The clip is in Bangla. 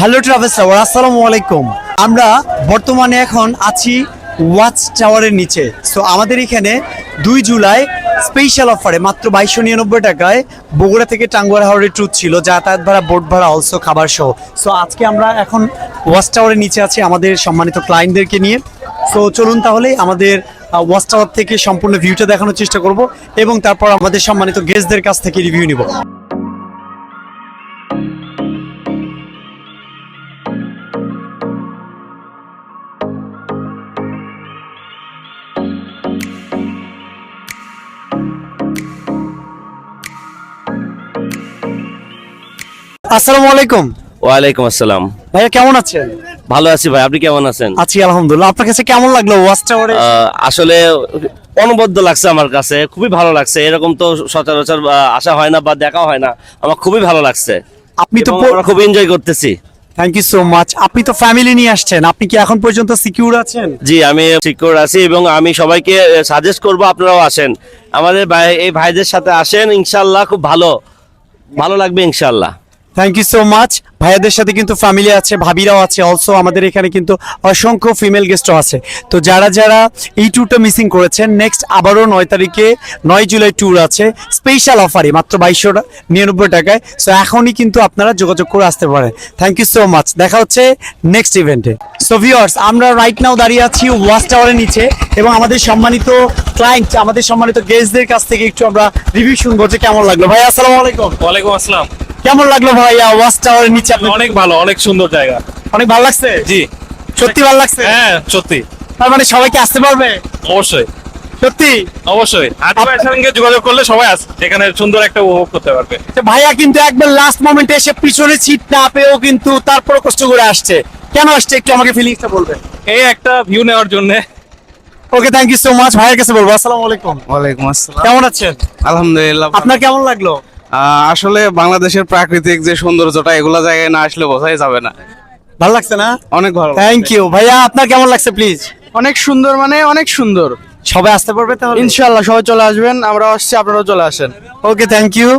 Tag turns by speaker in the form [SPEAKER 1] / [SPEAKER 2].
[SPEAKER 1] হ্যালো ট্রাভেল টাওয়ার, আসসালামু আলাইকুম। আমরা বর্তমানে এখন আছি ওয়াচ টাওয়ারের নিচে। সো আমাদের এখানে 2 জুলাই স্পেশাল অফারে মাত্র 2299 টাকায় বগুড়া থেকে টাঙ্গুয়ার হাওড়ের ট্যুর ছিল, যাতায়াত ভাড়া, বোট ভাড়া, অলসো খাবার সহ। সো আজকে আমরা এখন ওয়াচ টাওয়ারের নিচে আছি আমাদের সম্মানিত ক্লায়েন্টদেরকে নিয়ে। সো চলুন তাহলে আমাদের ওয়াচ টাওয়ার থেকে সম্পূর্ণ ভিউটা দেখানোর চেষ্টা করব এবং তারপর আমাদের সম্মানিত গেস্টদের কাছ থেকে রিভিউ নিব। আসসালামু আলাইকুম।
[SPEAKER 2] ওয়ালাইকুম আসসালাম।
[SPEAKER 1] ভাইয়া কেমন আছেন?
[SPEAKER 2] ভালো আছি ভাই, আপনি কেমন আছেন?
[SPEAKER 1] আছি আলহামদুলিল্লাহ। আপনার কাছে কেমন লাগলো ওয়াচ টাওয়ারে?
[SPEAKER 2] আসলে অনবদ্য লাগছে আমার কাছে, খুবই ভালো লাগছে। এরকম তো সচরাচর আসা হয় না বা দেখা হয় না, আমার খুবই ভালো লাগছে।
[SPEAKER 1] আপনি তো
[SPEAKER 2] এবং আমরা খুব এনজয় করতেছি।
[SPEAKER 1] Thank you so much. আপনি তো ফ্যামিলি নিয়ে আসছেন, আপনি কি এখন পর্যন্ত সিকিউর আছেন?
[SPEAKER 2] জি, আমি সিকিউর আছি এবং আমি সবাইকে সাজেস্ট করব আপনারাও আসেন, আমাদের এই ভাইদের সাথে আসেন, ইনশাল্লাহ খুব ভালো ভালো লাগবে ইনশাল্লাহ।
[SPEAKER 1] Thank you so much. ভাইয়াদের সাথে কিন্তু ফ্যামিলি আছে, ভাবিরাও আছে, অলসো আমাদের এখানে কিন্তু অসংখ্য ফিমেল গেস্টও আছে। তো যারা যারা এই ট্যুরটা মিসিং করেছেন, নেক্সট আবারও 9 তারিখে 9 জুলাই ট্যুর আছে স্পেশাল অফারে মাত্র 2299 টাকায়। সো এখনই কিন্তু আপনারা যোগাযোগ করে আসতে পারেন। Thank you so much. দেখা হচ্ছে নেক্সট ইভেন্টে। সো ভিউয়ার্স, আমরা রাইট নাও দাঁড়িয়ে আছি ওয়াচ টাওয়ারের নিচে এবং আমাদের সম্মানিত ক্লায়েন্ট, আমাদের সম্মানিত গেস্টদের কাছ থেকে একটু আমরা রিভিউ শুনবো যে কেমন লাগলো। ভাই আসসালামু আলাইকুম।
[SPEAKER 3] ওয়ালাইকুম আসসালাম।
[SPEAKER 1] কেমন লাগলো ভাইয়া ওয়াচ টাওয়ারের নিচে?
[SPEAKER 3] অনেক ভালো, অনেক সুন্দর জায়গা।
[SPEAKER 1] অনেক ভালো লাগছে?
[SPEAKER 3] জি,
[SPEAKER 1] সত্যি ভালো লাগছে?
[SPEAKER 3] হ্যাঁ সত্যি,
[SPEAKER 1] তার মানে সবাইকে আসতে পারবে?
[SPEAKER 3] অবশ্যই
[SPEAKER 1] সত্যি?
[SPEAKER 3] অবশ্যই। আদিবাসীর সঙ্গে যোগাযোগ করলে সবাই আসে, এখানে সুন্দর একটা উপভোগ করতে পারবে।
[SPEAKER 1] তো ভাইয়া কিন্তু একবার লাস্ট মোমেন্টে এসে পিছনে সিট না পেয়েও কিন্তু তারপর কষ্ট করে আসছে। কেন আসছে একটু আমাকে ফিলিংসটা বলবেন?
[SPEAKER 3] এই একটা ভিউ নেওয়ার জন্য।
[SPEAKER 1] ওকে, থ্যাংক ইউ সো মাচ। ভাইয়ের কাছে বলবো আসসালামু আলাইকুম।
[SPEAKER 4] ওয়ালাইকুম আসসালাম।
[SPEAKER 1] কেমন আছেন?
[SPEAKER 4] আলহামদুলিল্লাহ।
[SPEAKER 1] আপনার কেমন লাগলো?
[SPEAKER 4] আসলে বাংলাদেশের প্রাকৃতিক যে সৌন্দর্যটা, এগুলা জায়গায় না আসলে বোঝাই যাবে না।
[SPEAKER 1] ভালো লাগছে না?
[SPEAKER 4] অনেক ভালো।
[SPEAKER 1] থ্যাংক ইউ ভাইয়া। আপনার কেমন লাগছে প্লিজ?
[SPEAKER 4] অনেক সুন্দর, মানে অনেক সুন্দর।
[SPEAKER 1] সবাই আসতে পারবে তাহলে?
[SPEAKER 4] ইনশাআল্লাহ সবাই চলে আসবেন, আমরা আসছি, আপনারাও চলে আসেন।
[SPEAKER 1] ওকে, থ্যাংক ইউ।